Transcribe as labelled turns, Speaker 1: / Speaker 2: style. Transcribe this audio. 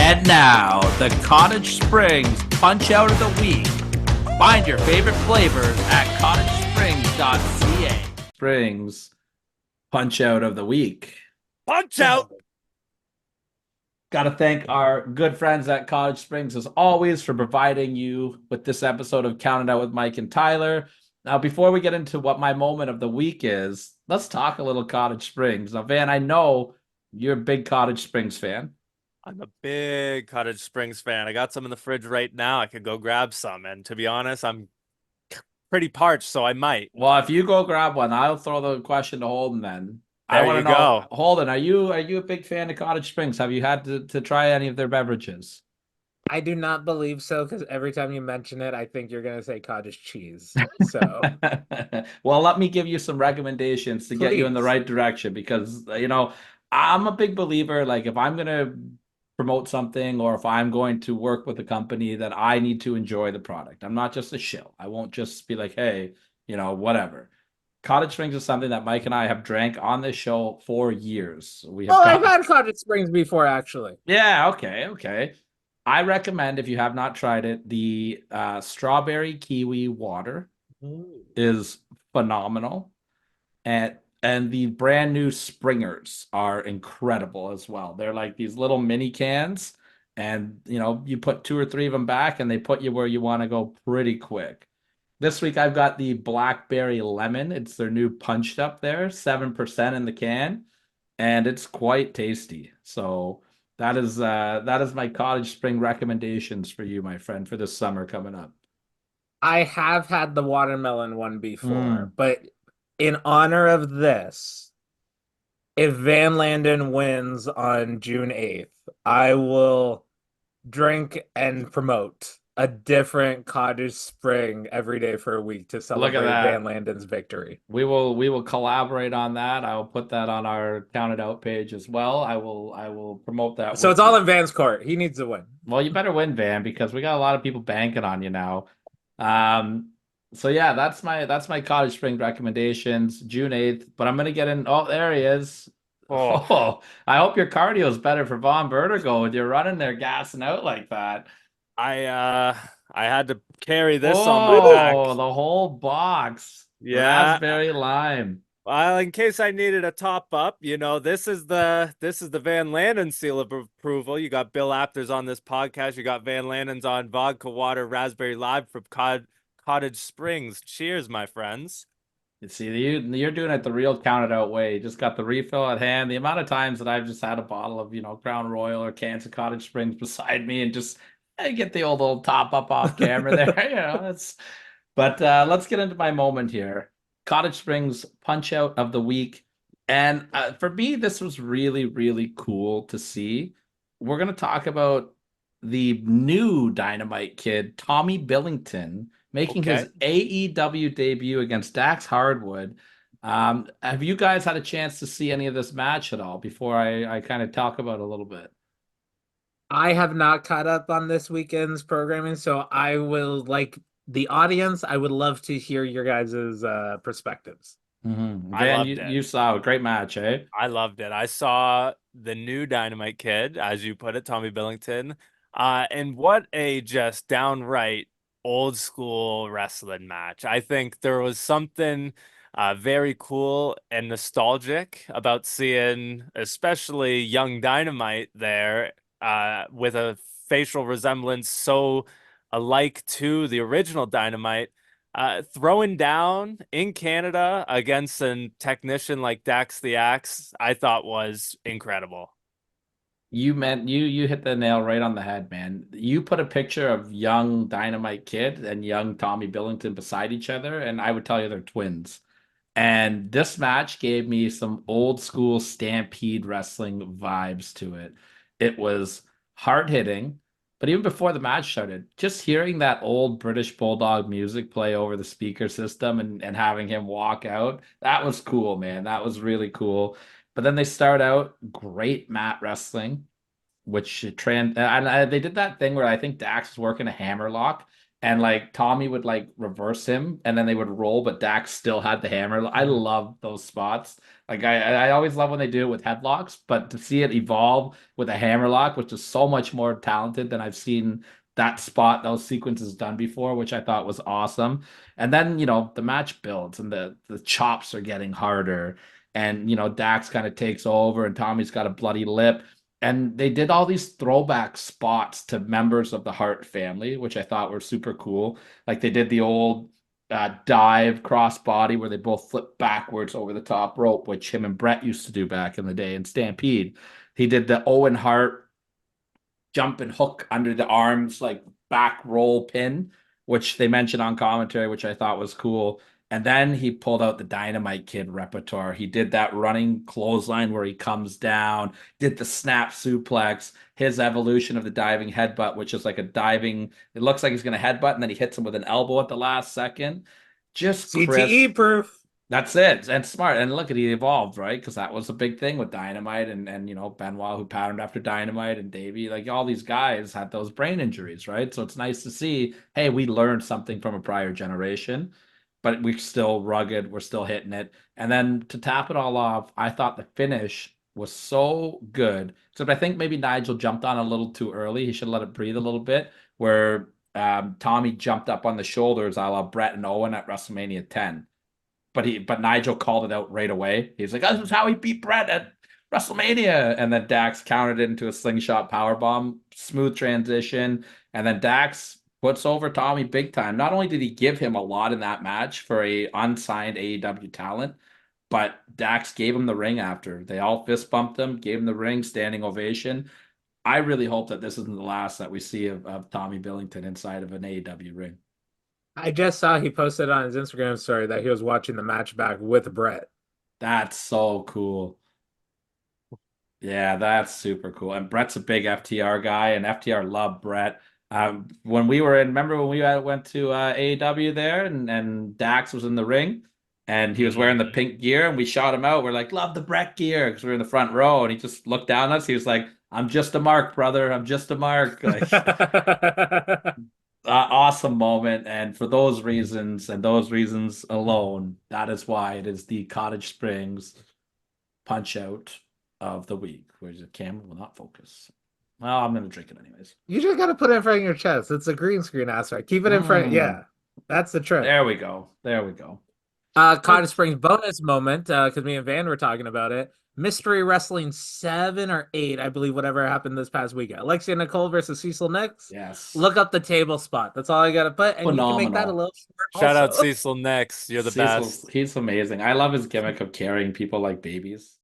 Speaker 1: And now, the Cottage Springs Punch Out of the Week. Find your favorite flavors at cottagesprings.ca. Springs Punch Out of the Week.
Speaker 2: Punch out!
Speaker 1: Got to thank our good friends at Cottage Springs, as always, for providing you with this episode of Count It Out with Mike and Tyler. Now, before we get into what my moment of the week is, let's talk a little Cottage Springs. Now, Van, I know you're a big Cottage Springs fan.
Speaker 2: I'm a big Cottage Springs fan. I got some in the fridge right now. I could go grab some. And to be honest, I'm pretty parched, so I might.
Speaker 1: Well, if you go grab one, I'll throw the question to Holden then. I
Speaker 2: There
Speaker 1: want to
Speaker 2: you
Speaker 1: know,
Speaker 2: go.
Speaker 1: Holden, are you a big fan of Cottage Springs? Have you had to try any of their beverages?
Speaker 3: I do not believe so because every time you mention it, I think you're going to say cottage cheese. So
Speaker 1: Well, let me give you some recommendations to get you in the
Speaker 3: please.
Speaker 1: right direction because, I'm a big believer. Like, if I'm going to promote something or if I'm going to work with a company, that I need to enjoy the product. I'm not just a shill. I won't just be like, hey, whatever. Cottage Springs is something that Mike and I have drank on this show for years. We have
Speaker 3: Oh, I've
Speaker 1: got,
Speaker 3: had cottage springs before, actually.
Speaker 1: yeah, okay. I recommend, if you have not tried it, the strawberry kiwi water is phenomenal, and the brand new Springers are incredible as well. They're like these little mini cans, and you put two or three of them back, and they put you where you want to go pretty quick. This week I've got the blackberry lemon. It's their new punched up there, 7% in the can, and it's quite tasty. So that is my Cottage Spring recommendations for you, my friend, for this summer coming up.
Speaker 3: I have had the watermelon one before,
Speaker 1: Mm.
Speaker 3: but in honor of this, if Van Landen wins on June 8th, I will drink and promote a different cottage spring every day for a week to
Speaker 1: Look at
Speaker 3: celebrate Van
Speaker 1: that.
Speaker 3: Landen's victory.
Speaker 1: We will collaborate on that. I will put that on our counted out page as well. I will promote that
Speaker 3: So
Speaker 1: with
Speaker 3: it's all
Speaker 1: you.
Speaker 3: in Van's court. He needs to win.
Speaker 1: Well, you better win, Van, because we got a lot of people banking on you now. Um, so yeah, that's my Cottage Spring recommendations, June 8th. But I'm gonna get in. Oh, there he is.
Speaker 2: Oh,
Speaker 1: Oh, I hope your cardio is better for Von Vertigo with you running there gassing out like that.
Speaker 2: I had to carry this on my back.
Speaker 1: Oh, the whole box.
Speaker 2: Yeah.
Speaker 1: Raspberry lime.
Speaker 2: Well, in case I needed a top up, this is the Van Landen seal of approval. You got Bill Apters on this podcast. You got Van Landen's on vodka water raspberry lime from Cottage Springs. Cheers, my friends.
Speaker 1: You see, you're doing it the real counted out way. You just got the refill at hand. The amount of times that I've just had a bottle of, Crown Royal or cans of Cottage Springs beside me and just get the old top up off camera there. That's. But let's get into my moment here. Cottage Springs punch out of the week. And for me, this was really, really cool to see. We're going to talk about the new Dynamite Kid, Tommy Billington, making
Speaker 2: Okay.
Speaker 1: his AEW debut against Dax Hardwood. Have you guys had a chance to see any of this match at all before I kind of talk about it a little bit?
Speaker 3: I have not caught up on this weekend's programming, so I will like the audience. I would love to hear your guys' perspectives.
Speaker 1: Mm-hmm.
Speaker 2: I
Speaker 1: Van,
Speaker 2: loved
Speaker 1: you,
Speaker 2: it.
Speaker 1: you saw a great match, eh?
Speaker 2: I loved it. I saw the new Dynamite Kid, as you put it, Tommy Billington. And what a just downright old school wrestling match. I think there was something very cool and nostalgic about seeing, especially young Dynamite there, with a facial resemblance so alike to the original Dynamite. Throwing down in Canada against a technician like Dax the Axe, I thought was incredible.
Speaker 1: You hit the nail right on the head, man. You put a picture of young Dynamite Kid and young Tommy Billington beside each other, and I would tell you they're twins. And this match gave me some old school Stampede wrestling vibes to it. It was hard hitting, but even before the match started, just hearing that old British Bulldog music play over the speaker system and having him walk out, that was cool, man. That was really cool. But then they start out great mat wrestling, which they did that thing where I think Dax was working a hammerlock, and like Tommy would like reverse him and then they would roll, but Dax still had the hammer. I love those spots. Like I always love when they do it with headlocks, but to see it evolve with a hammerlock, which is so much more talented than I've seen that spot, those sequences done before, which I thought was awesome. And then, the match builds and the chops are getting harder. And, Dax kind of takes over and Tommy's got a bloody lip. And they did all these throwback spots to members of the Hart family, which I thought were super cool. Like they did the old dive crossbody where they both flip backwards over the top rope, which him and Brett used to do back in the day in Stampede. He did the Owen Hart jump and hook under the arms, like back roll pin, which they mentioned on commentary, which I thought was cool. And then he pulled out the Dynamite Kid repertoire. He did that running clothesline where he comes down, did the snap suplex, his evolution of the diving headbutt, which is like a diving, it looks like he's going to headbutt, and then he hits him with an elbow at the last second. Just
Speaker 3: CTE
Speaker 1: crisp.
Speaker 3: proof.
Speaker 1: That's it. And smart. And look at he evolved, right? Because that was a big thing with Dynamite and Benoit who patterned after Dynamite and Davey. Like all these guys had those brain injuries, right? So it's nice to see, hey, we learned something from a prior generation, but we're still rugged, we're still hitting it. And then to tap it all off, I thought the finish was so good. Except I think maybe Nigel jumped on a little too early. He should let it breathe a little bit, where Tommy jumped up on the shoulders a la Brett and Owen at WrestleMania 10. But Nigel called it out right away. He's like, "This is how he beat Brett at WrestleMania." And then Dax countered it into a slingshot powerbomb, smooth transition, and then Dax puts over Tommy big time. Not only did he give him a lot in that match for a unsigned AEW talent, but Dax gave him the ring after. They all fist bumped him, gave him the ring, standing ovation. I really hope that this isn't the last that we see of Tommy Billington inside of an AEW ring.
Speaker 3: I just saw he posted on his Instagram story that he was watching the match back with Brett.
Speaker 1: That's so cool. Yeah, that's super cool. And Brett's a big FTR guy, and FTR loved Brett. When we were in, remember when we went to AEW there, and Dax was in the ring, and he was wearing the pink gear, and we shot him out. We're like, love the Brett gear, because we were in the front row, and he just looked down at us. He was like, I'm just a mark, brother. I'm just a mark. Like, awesome moment. And for those reasons, and those reasons alone, that is why it is the Cottage Springs punch out of the week, where the camera will not focus. Well, I'm gonna drink it anyways.
Speaker 3: You just got to put it in front of your chest. It's a green screen aspect. Keep it in front. Yeah, that's the trick.
Speaker 1: There we go. There we go.
Speaker 3: Cottage Springs bonus moment, because me and Van were talking about it. Mystery Wrestling 7 or 8, I believe, whatever happened this past weekend. Alexia Nicole versus Cecil Nix.
Speaker 1: Yes.
Speaker 3: Look up the table spot. That's all I got to put. And you can make that a little short
Speaker 2: Shout out
Speaker 3: also.
Speaker 2: Cecil Nix. You're the
Speaker 1: Cecil's,
Speaker 2: best.
Speaker 1: he's amazing. I love his gimmick of carrying people like babies.